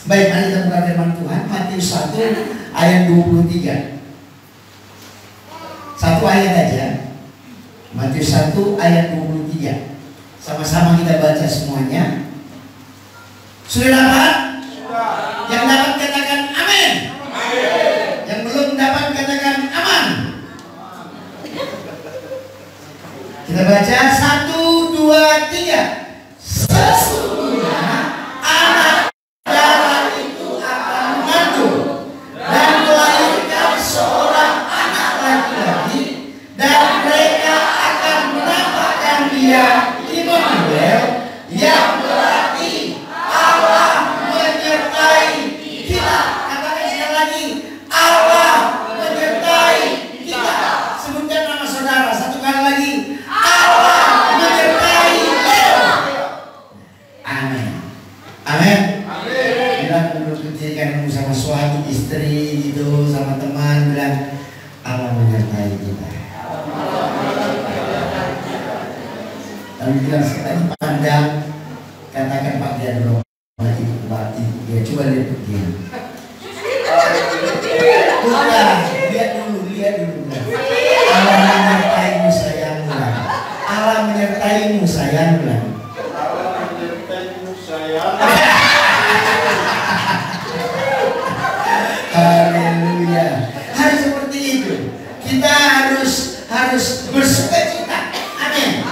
Baik, mari kita buka firman Tuhan, Matius 1 ayat 23. Satu ayat aja. Matius 1 ayat 23. Sama-sama kita baca semuanya. Sudah dapat? Yang dapat katakan amin. Yang belum dapat katakan aman. Kita baca 1, 2, 3. Sesungguhnya anak darah itu akan mengandung dan melahirkan seorang anak laki-laki, dan mereka akan menamakan dia Immanuel, yang berarti Allah menyertai kita. Katakan sekali lagi, Allah menyertai kita. Sebutkan nama saudara satu kali lagi, Allah menyertai Leo. Amin. Amin. Bilang dulu ketika sama suami, istri gitu, sama teman, bilang Allah menyertai kita. Lalu bilang sekali pandang, katakan Pak Dian dulu, dia coba lihat dia. Bukan, lihat dulu. Allah menyertaimu sayang, Allah menyertaimu sayang. Haleluya. Harus seperti itu. Kita harus bersukacita. Amin.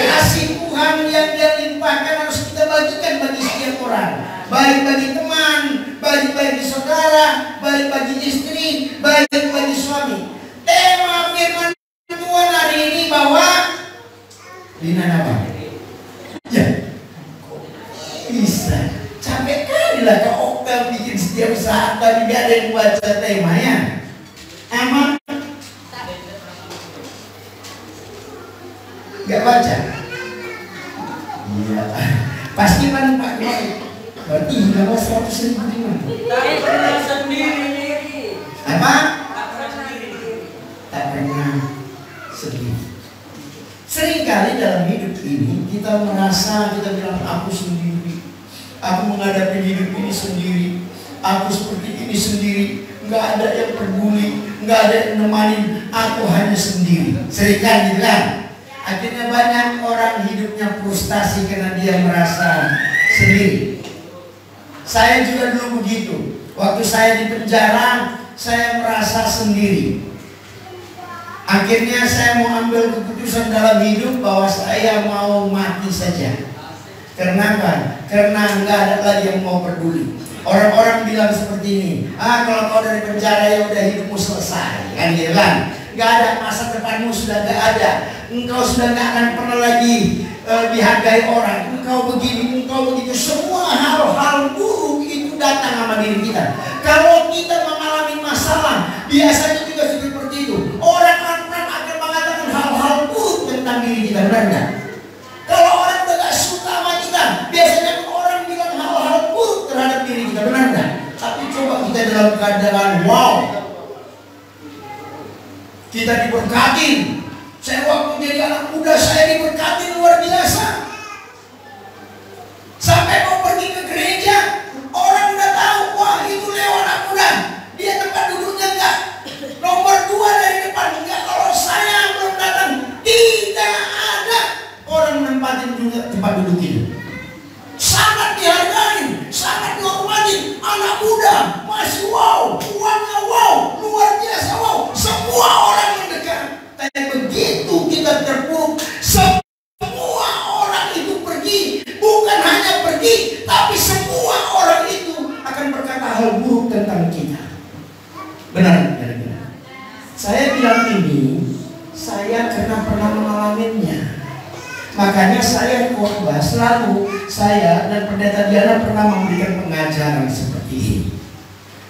Kasih Tuhan yang Dia limpahkan harus kita bagikan bagi setiap orang. Baik bagi teman, baik bagi saudara, baik bagi istri, baik bagi suami. Tema firman Tuhan hari ini bahwa Lina apa? Ya. Bisa. Capek kali lah kalau Okta bikin setiap saat tapi gak ada yang baca temanya. Emang gak baca? Iya. Pasti kan Pak Kiai. Berarti nama 100.000 sendiri. Apa? Tak pernah sendiri. Seringkali dalam hidup ini kita merasa, kita bilang aku sendiri, aku menghadapi hidup ini sendiri, aku seperti ini sendiri, nggak ada yang peduli, nggak ada yang nemanin, aku hanya sendiri. Seringkali bilang, akhirnya banyak orang hidupnya frustasi karena dia merasa sendiri. Saya juga dulu begitu. Waktu saya di penjara, saya merasa sendiri. Akhirnya saya mau ambil keputusan dalam hidup bahwa saya mau mati saja. Kenapa? Karena nggak ada lagi yang mau peduli. Orang-orang bilang seperti ini, kalau kau dari penjara ya udah hidupmu selesai, kan gitu kan? Nggak ada, masa depanmu sudah nggak ada. Engkau sudah nggak akan pernah lagi dihargai orang. Engkau begini, engkau begitu. Semua hal-hal buruk itu datang sama diri kita. Kalau kita mengalami masalah, biasanya juga seperti itu. Orang-orang akan mengatakan hal-hal buruk tentang diri kita, benar nggak? Kalau orang tidak suka sama kita, biasanya orang bilang hal-hal buruk terhadap diri kita, benar nggak? Tapi coba kita dalam keadaan wow, kita diberkati. Saya waktu jadi anak muda, saya diberkati luar biasa. Sampai mau pergi ke gereja, orang udah tahu, wah itu Leo anak muda. Dia tempat duduknya enggak nomor 2 dari depan, enggak. Kalau saya belum datang, tidak ada orang menempatin juga tempat duduk itu. Sangat dihargai, sangat dihormati. Anak muda masih wow, uangnya wow, luar biasa wow. Semua orang mendekat. Tapi begitu kita terpuruk, semua orang itu pergi. Bukan hanya pergi, tapi semua orang itu akan berkata hal buruk tentang kita. Benar. Saya bilang ini, saya karena pernah mengalaminya. Makanya saya khotbah selalu, saya dan Pendeta Diana pernah memberikan pengajaran seperti ini.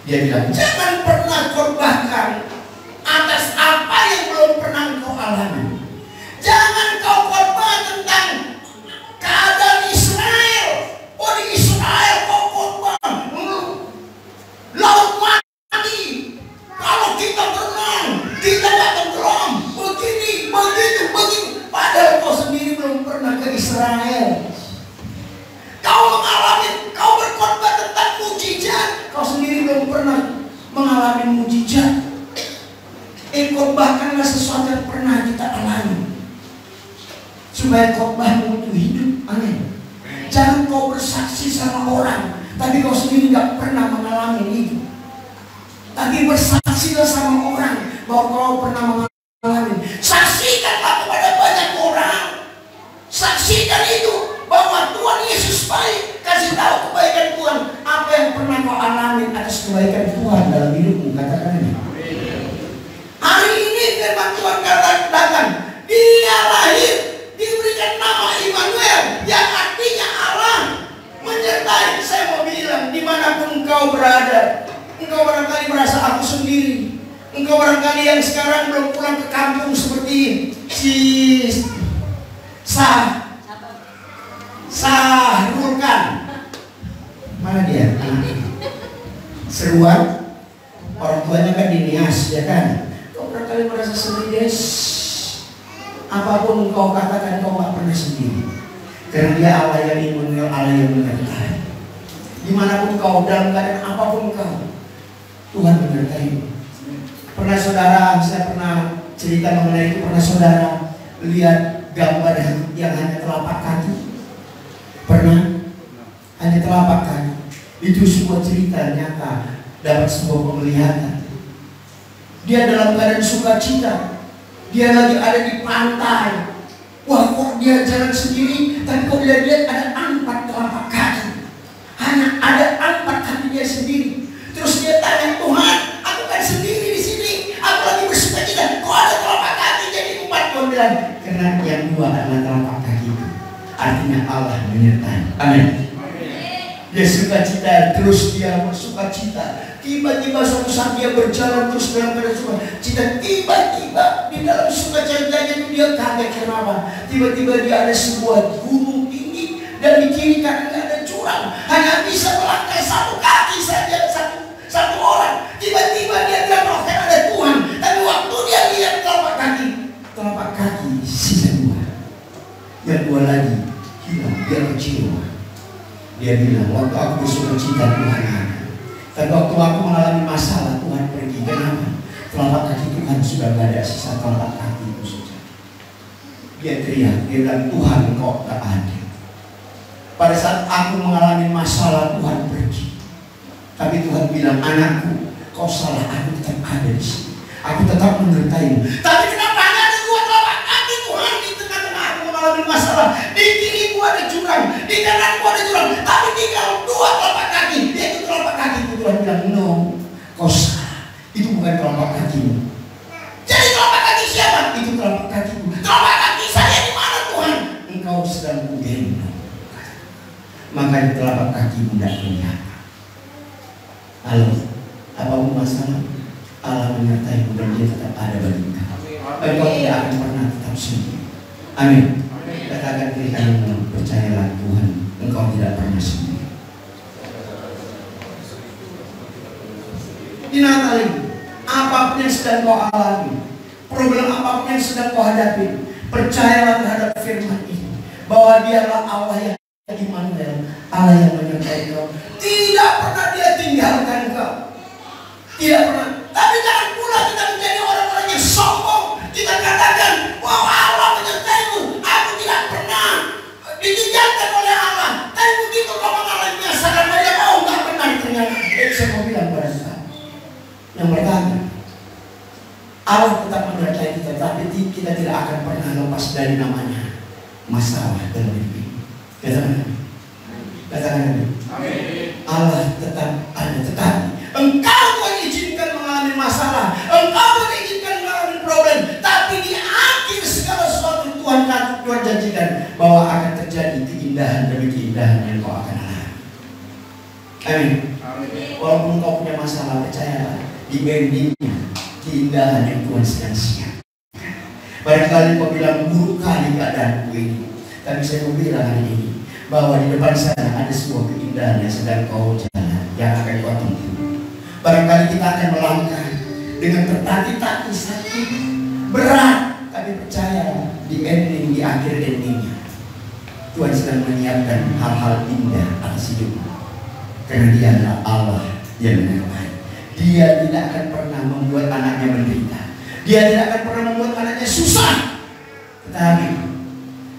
Dia bilang, jangan pernah khotbahkan atas apa yang belum pernah kau alami. Jangan kau khotbah tentang keadaan Israel. Oh di Israel kau khotbah laut mati. Kalau kita berenang, kita gak tenggelam. Begini, begitu. Padahal kau sendiri belum pernah ke Israel. Kau mengalami, kau berkhotbah tentang mujizat. mengalami mujizat. Khotbahkanlah sesuatu yang pernah kita alami, supaya khotbahmu itu hidup. Amin. Jangan kau bersaksi sama orang, tapi kau sendiri gak pernah mengalami itu. Tapi bersaksilah sama orang bahwa kau pernah mengalami. Saksikanlah kepada banyak orang. Saksikan itu bahwa Tuhan Yesus baik. Kasih tahu kebaikan Tuhan. Apa yang pernah kau alami atas kebaikan Tuhan dalam hidupmu. Katakan ini. Hari ini firman Tuhan katakan, Dia lahir, diberikan nama Immanuel, yang artinya Allah menyertai. Saya mau bilang, dimanapun engkau berada, engkau barangkali merasa aku sendiri. Engkau barangkali yang sekarang belum pulang ke kampung seperti si Sahrulkan. Mana dia? Seruan. Orang tuanya kan di Nias, ya kan? Kau barangkali merasa sendiri, yes. Apapun engkau katakan, kau gak pernah sendiri. Karena Dia Allah yang Immanuel, Allah yang menyertai. Dimanapun kau, dalam keadaan apapun kau, Tuhan menyertai. Pernah saudara, saya pernah cerita mengenai itu. Pernah saudara lihat gambar yang hanya telapak kaki? Pernah? Hanya telapak kaki. Itu sebuah cerita nyata, dapat sebuah penglihatan. Dia dalam keadaan sukacita. Dia lagi ada di pantai. Wah, kok dia jalan sendiri, tapi kok dia lihat ada 4 telapak kaki. Hanya ada 4 kaki dia sendiri. Terus dia tanya, Tuhan, aku kan sendiri di sini. Aku lagi bersukacita. Kok ada telapak kaki jadi 4? Tuhan bilang, karena yang 2 adalah telapak kaki itu. Artinya Allah menyertai. Amin. Dia sukacita, terus dia bersukacita. Tiba-tiba suatu saat dia berjalan terus dalam keadaan sukacita. Tiba-tiba di dalam sukacitanya itu dia kaget. Kenapa? Tiba-tiba dia ada sebuah gunung tinggi, dan di kiri kanannya ada jurang. Hanya bisa melangkah 1 kaki saja, satu orang. Tiba-tiba dia bilang, oh, kan ada Tuhan. Tapi waktu dia lihat telapak kaki sisa 2. Yang 2 lagi hilang, dia kecewa. Dia bilang, waktu aku bersukacita Tuhan ada, tapi waktu aku mengalami masalah Tuhan pergi. Kenapa? Telapak kaki Tuhan sudah gak ada, sisa telapak kaki itu saja. Dia teriak, dia bilang, Tuhan Engkau tak ada. Pada saat aku mengalami masalah Tuhan pergi. Tapi Tuhan bilang, anakku, kau salah, aku tetap ada di sini. Aku tetap menyertaimu. Tapi kenapa hanya ada 2 telapak kaki Tuhan di tengah-tengah aku mengalami masalah? Di kiri gua ada jurang, di kanan gua ada jurang, tapi tinggal 2 telapak kaki. Yaitu telapak kaki itu. Tuhan bilang, no, kau salah. Itu bukan telapak kakimu. Jadi telapak kaki siapa? Itu telapak kakimu. Telapak kaki saya di mana Tuhan? Engkau sedang kugendong. Makanya telapak kakimu tidak kelihatan. Halo, apapun masalah, Allah menyertaimu dan Dia tetap ada bagi engkau. Engkau tidak akan pernah tetap sendiri. Amin. Katakan diri kamu, percayalah Tuhan, engkau tidak pernah sendiri. Di Natal ini, apapun yang sedang kau alami, problem apapun yang sedang kau hadapi, percayalah terhadap firman ini, bahwa Dialah Allah yang Immanuel, Allah yang menyertai kau. Tidak pernah Dia tinggalkan kau. Tidak pernah. Tapi jangan pula kita menjadi orang-orang yang sombong. Kita katakan, wow, Allah menyertaimu. Aku tidak pernah ditinggalkan oleh Allah. Tapi begitu kau mengalami masalah, dia mau nggak pernah ternyata. Saya mau bilang pada saat yang pertama, Allah tetap menyertai kita, tapi kita tidak akan pernah lepas dari namanya masalah dalam hidup ini. Katakan amin. Allah tetap ada, tetapi engkau Tuhan izinkan mengalami masalah, engkau Tuhan izinkan mengalami problem, tapi di akhir segala sesuatu Tuhan janjikan bahwa akan terjadi keindahan demi keindahan yang kau akan alami. Amin. Walaupun kau punya masalah, percayalah, di endingnya keindahan yang Tuhan sedang siapkan. Barangkali kau bilang buruk kali keadaanku ini, tapi saya mau bilang hari ini bahwa di depan sana ada sebuah keindahan yang sedang kau jalan, yang akan kau tempuh. Barangkali kita akan melangkah dengan tertati-tati, sakit, berat, tapi percaya di ending, di akhir endingnya Tuhan sedang menyiapkan hal-hal indah atas hidupmu. Karena Dia adalah Allah yang menyertai. Dia tidak akan pernah membuat anaknya menderita. Dia tidak akan pernah membuat anaknya susah. Tetapi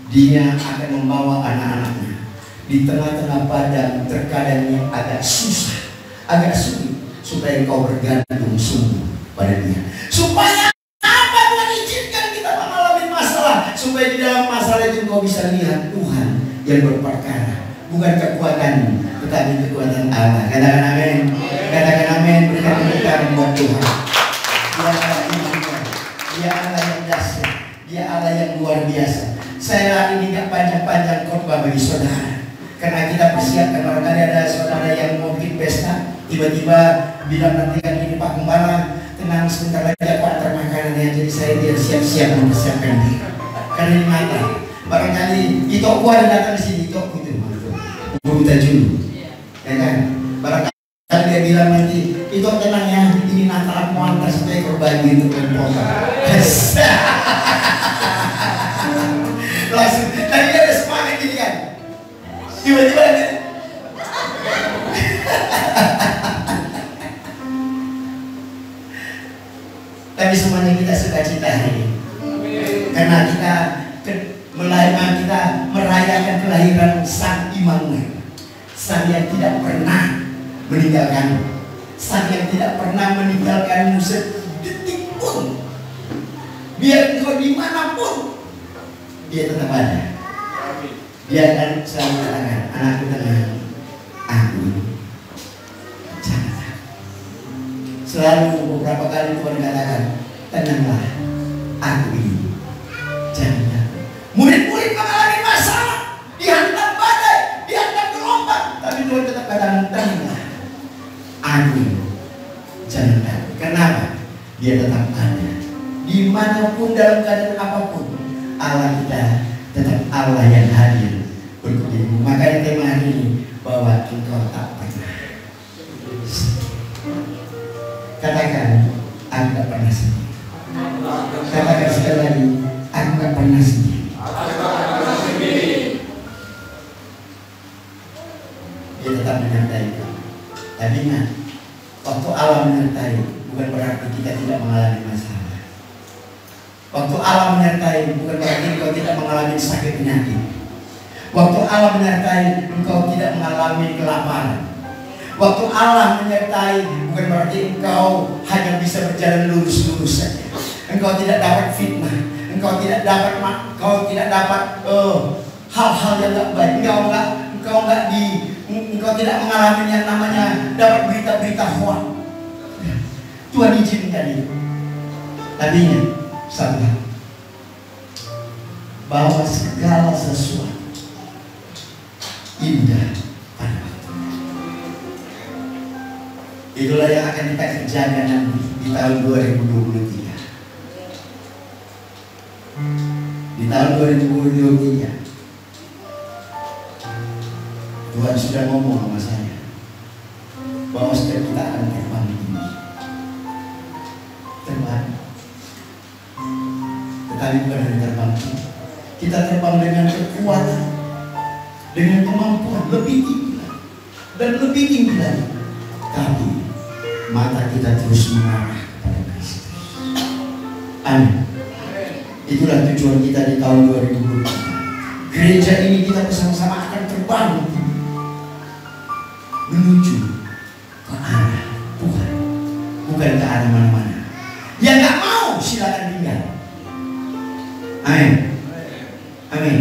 Dia akan membawa anak-anaknya di tengah-tengah padang terkadang yang agak susah, agak sulit, supaya engkau bergantung sungguh pada Dia. Supaya apa Tuhan izinkan kita mengalami masalah? Supaya di dalam masalah itu engkau bisa lihat Tuhan yang berperkara. Bukan kekuatanmu, tetapi kekuatan Allah. Katakan amin. Katakan amin. Berikan tepuk tangan buat Tuhan. Dia Allah yang hebat. Dia Allah yang dahsyat. Dia Allah yang luar biasa. Saya hari ini gak panjang-panjang khotbah bagi saudara, karena kita persiapkan. Barangkali ada saudara yang mau bikin pesta, tiba-tiba bilang nanti kan ini Pak Gembala, tenang sebentar lagi aku antar makanan ya. Jadi saya biar siap-siap mempersiapkan diri. Karena ini mata. Barangkali itu aku ada datang di sini, itu aku itu. Kita julu, ya kan? Barangkali dia bilang nanti itu tenang ya, ini Natal aku antar supaya berbagi untuk berpotong. Langsung, tadi dia ada semangat gini kan? Tiba-tiba ada. Tapi semuanya kita sukacita hari ini, karena kita merayakan kelahiran Sang Immanuel, Sang yang tidak pernah meninggalkanmu, Sang yang tidak pernah meninggalkanmu sedetik pun. Biar engkau dimanapun, Dia tetap ada. Dia akan selalu katakan, anakku tenang, aku jangan takut. Selalu beberapa kali Tuhan katakan, tenanglah, aku ini jangan takut. Murid-murid mengalami masalah, dihantam badai, dihantam gelombang, tapi Tuhan tetap katakan, tenanglah, aku jangan takut. Kenapa? Dia tetap ada. Dimanapun, dalam keadaan apapun, Allah kita tetap Allah yang hadir berkumpul. Makanya tema hari ini, bahwa engkau tak pernah. Katakan, aku tak pernah sendiri. Katakan sekali lagi, aku tak pernah sendiri. Dia tetap menyertai kamu. Tapi ingat, waktu Allah menyertai, bukan berarti kita tidak mengalami masalah. Waktu Allah menyertai, bukan berarti engkau tidak mengalami sakit penyakit. Waktu Allah menyertai, engkau tidak mengalami kelaparan. Waktu Allah menyertai, bukan berarti engkau hanya bisa berjalan lurus-lurus saja. Engkau tidak dapat fitnah, engkau tidak dapat hal-hal yang tidak baik. Engkau tidak mengalami yang namanya dapat berita-berita hoax. Tuhan izinkan itu. Tadinya satu, bahwa segala sesuatu indah pada waktunya. Itulah yang akan kita kerjakan nanti di tahun 2023. Di tahun 2023 Tuhan sudah ngomong sama saya bahwa setiap kita akan terbang tinggi, terbang. Tetapi bukan hanya terbang tinggi, kita terbang dengan kekuatan, dengan kemampuan lebih tinggi dan lebih tinggi lagi. Tapi mata kita terus mengarah pada Kristus. Amin. Itulah tujuan kita di tahun 2023. Gereja ini kita bersama-sama akan terbang menuju ke arah Tuhan, bukan ke arah mana-mana. Yang nggak mau silakan tinggal. Amin. Amin.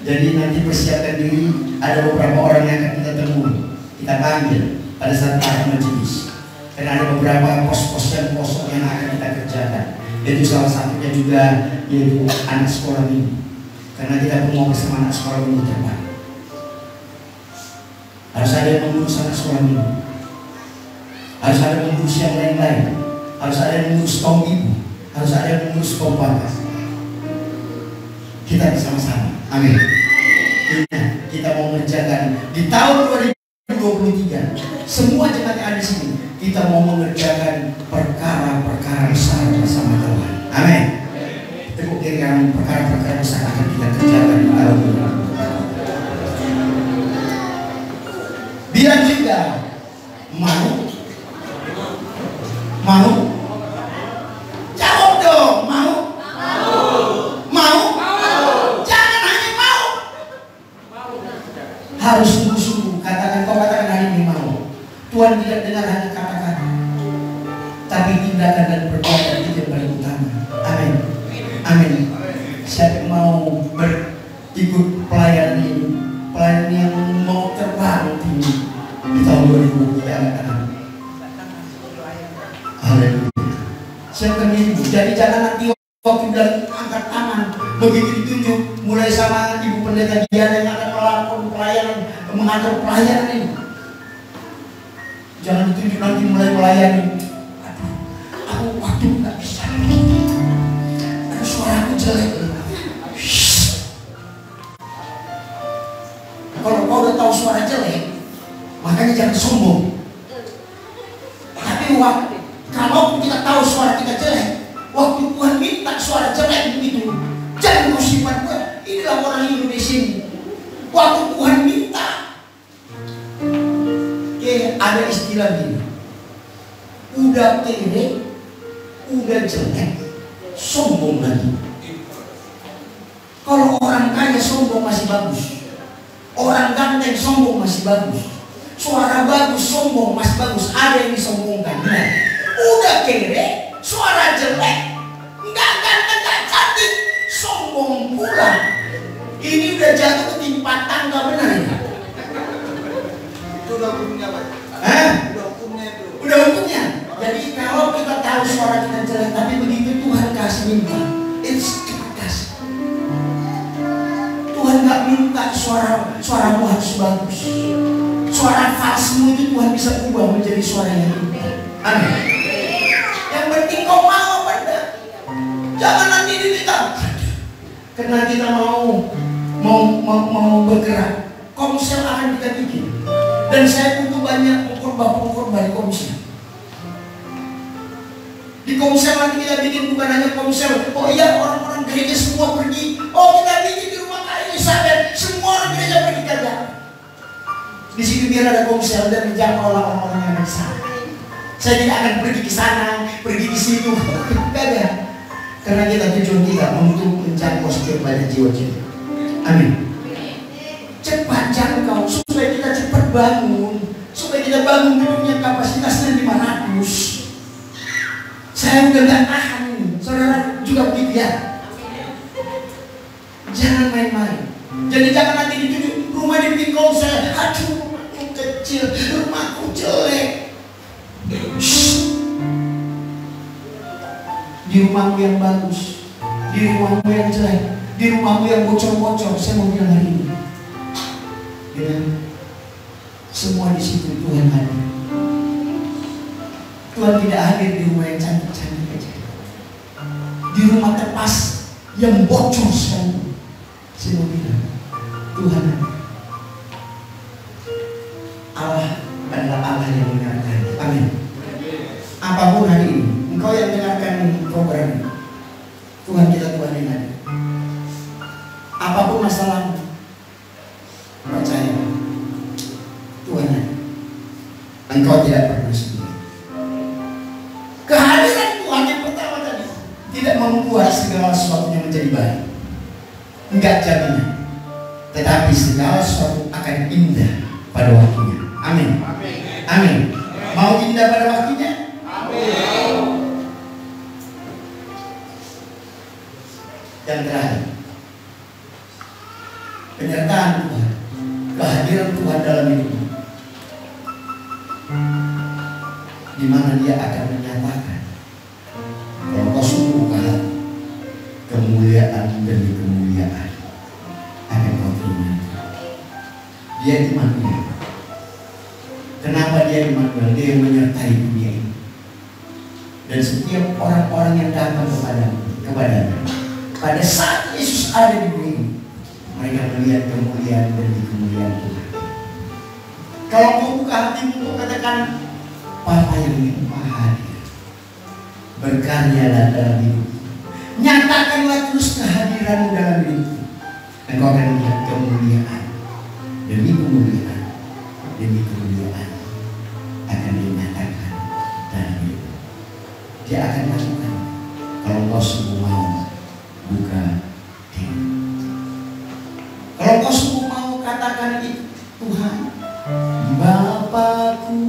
Jadi nanti persiapkan diri, ada beberapa orang yang akan kita temui, kita panggil pada saat para majelis. Karena ada beberapa pos-pos yang kosong yang akan kita kerjakan. Yaitu salah satunya juga yaitu anak sekolah minggu. Karena kita pun mau bersama anak sekolah minggu terbang. Harus ada yang mengurus anak sekolah minggu, harus ada yang mengurus yang lain-lain, harus ada yang mengurus kaum ibu, harus ada yang mengurus kaum bapak. Kita bersama-sama. Amin. Kita mau mengerjakan di tahun 2023. Semua jemaat yang ada di sini, kita mau mengerjakan perkara-perkara besar bersama Tuhan. Amin. Tepuk kiri kanan, perkara-perkara besar akan kita kerjakan di tahun 2023. Biar juga mau Tuhan tidak dengar hanya kata-kata, tapi tindakan dan perbuatan itu yang paling utama. Amin. Amin. Siapa yang mau ikut pelayanan ini, pelayanan yang mau terbang tinggi di tahun 2000 ya anak-anak. Haleluya. Siapkan diri. Jadi jangan nanti waktu bilang angkat tangan, begitu ditunjuk, mulai sama ibu pendeta Diana yang akan melakukan pelayanan, mengatur pelayanan ini. Jangan ditunjuk nanti mulai melayani. Aduh, aku waktu nggak bisa. Aduh, suaraku jelek. Kalau kau udah tahu suara jelek, makanya jangan sombong. Tapi kalau kita tahu suara kita jelek, waktu Tuhan minta suara jelek begitu, jangan kau simpan gue. Inilah orang Indonesia ini. Waktu Tuhan minta, ada istilah gini, udah kere, udah jelek, sombong lagi. Kalau orang kaya sombong masih bagus, orang ganteng sombong masih bagus, suara bagus sombong masih bagus. Ada yang disombongkan. Nah, udah kere, suara jelek, nggak ganteng, nggak cantik, sombong pula. Ini udah jatuh ketimpa tangga benar ya? Itu udah hukumnya, Pak. Udah hukumnya itu. Udah hukumnya. Jadi kalau kita tahu suara kita jelek, tapi begitu Tuhan kasih minta, it's Tuhan kasih. Tuhan nggak minta suaramu harus bagus. Suara falsemu itu Tuhan bisa ubah menjadi suara yang indah. Amin. Yang penting kau mau apa enggak? Jangan nanti diminta. Karena kita mau bergerak, komsel akan kita bikin. Dan saya butuh banyak pengkhotbah di komsel. Di komsel nanti kita bikin bukan hanya komsel. Oh iya, orang-orang gereja semua pergi. Oh, kita bikin di rumah Kak Elizabeth, semua orang gereja pergi kerja. Di situ biar ada komsel dan menjangkau orang-orang yang ada di sana. Saya tidak akan pergi ke sana, pergi di situ. Tidak ada. Karena kita tujuan kita untuk menjangkau setiap banyak jiwa-jiwa. Amin. Cepat jangkau supaya kita cepat bangun, supaya kita bangun gedungnya kapasitasnya 500. Saya udah gak tahan ini. Saudara juga begitu ya. Jangan main-main. Jadi jangan nanti ditunjuk rumah dibikin komsel. Aduh, rumahku kecil, rumahku jelek. Di rumahmu yang bagus, di rumahmu yang jelek, di rumahmu yang bocor-bocor, saya mau bilang hari ini, ya, semua di situ Tuhan hadir. Tuhan tidak hadir di rumah yang cantik-cantik aja, di rumah terpas yang bocor sekali. Saya mau bilang, Tuhan hadir. Allah adalah Allah yang mendengarkan. Amin. Apapun hari ini, engkau yang dengarkan program ini, Tuhan kita Tuhan yang hadir. Apapun masalahmu, percaya Tuhan hadir. Engkau tidak pernah sendiri. Kehadiran Tuhan yang pertama tadi tidak membuat segala sesuatunya menjadi baik. Enggak jadinya. Tetapi segala sesuatu akan indah pada waktunya. Amin. Amin. Mau indah pada waktunya? Amin. Yang terakhir, penyertaan Tuhan, kehadiran Tuhan dalam hidupmu, di mana Dia akan menyatakan kalau kau sungguh ke hati, kemuliaan demi kemuliaan akan kau terima. Dia Immanuel. Kenapa Dia Immanuel? Dia yang menyertai dunia ini. Dan setiap orang-orang yang datang kepadanya, pada saat Yesus ada di dunia ini, mereka melihat kemuliaan demi kemuliaan Tuhan. Kalau kau buka hatimu untuk katakan, Bapa yang Maha Hadir, berkaryalah dalam hidupku, nyatakanlah terus kehadiranmu dalam hidupku, dan kau akan melihat kemuliaan demi kemuliaan demi kemuliaan akan dinyatakan dalam hidupku. Dia akan lakukan kalau kau sungguh mau buka diri. Kalau kau sungguh mau katakan itu, Tuhan, Bapakku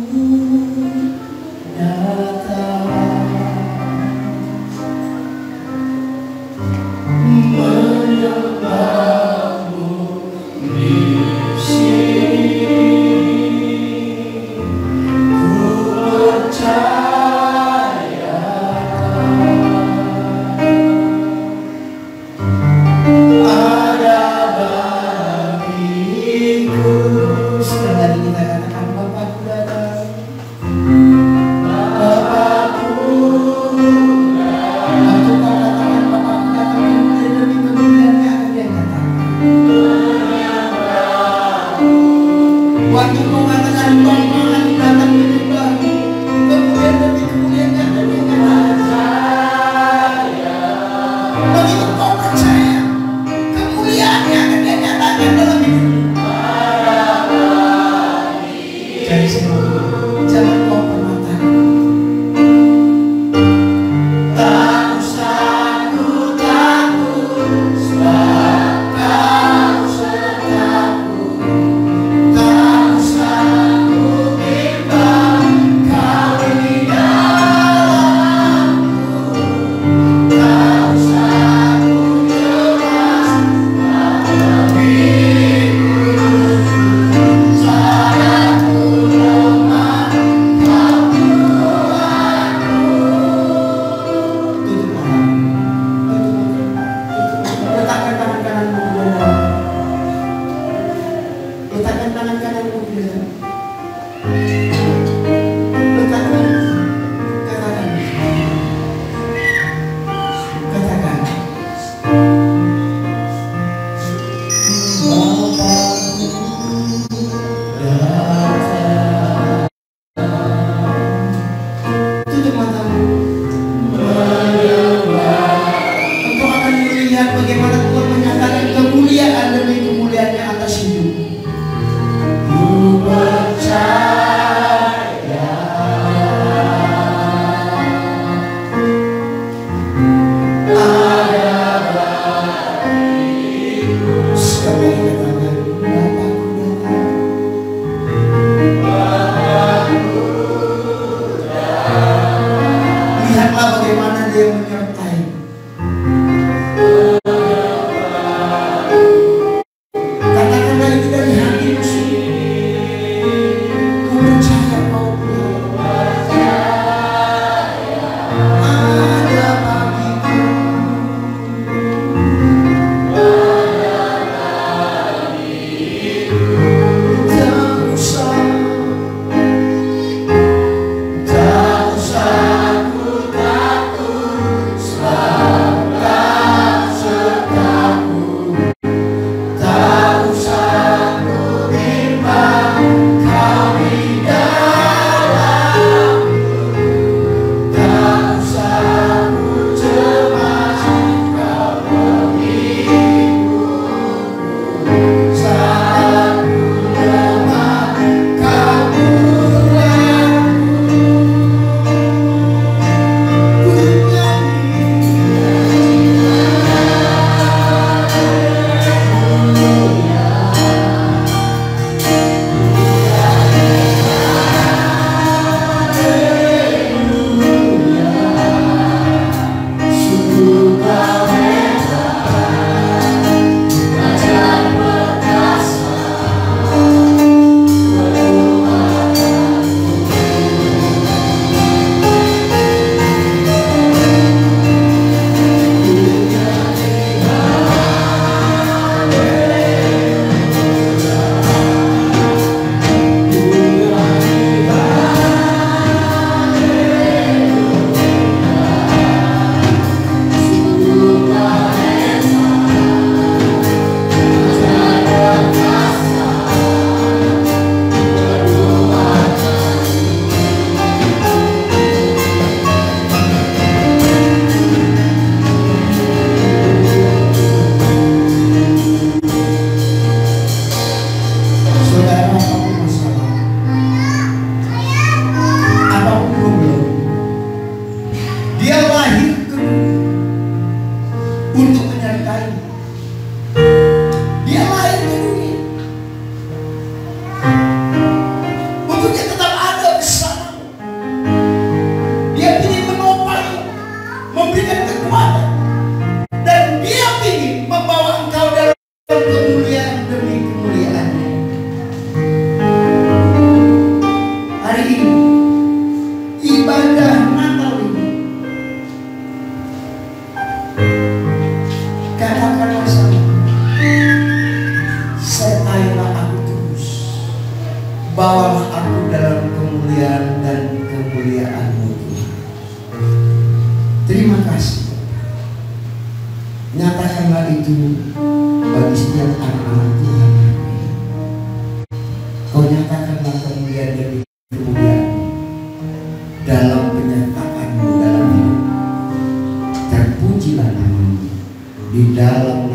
ibadah Natal ini, katakanlah sama, sertailah aku terus, bawalah aku dalam kemuliaan dan kemuliaan-Mu Tuhan. Terima kasih. Nyatakanlah itu bagi setiap anak-anak Tuhan. Kau nyatakanlah kemuliaan demi kemuliaan dalam penyertaan-Mu dalam hidup. Terpujilah nama-Mu di dalam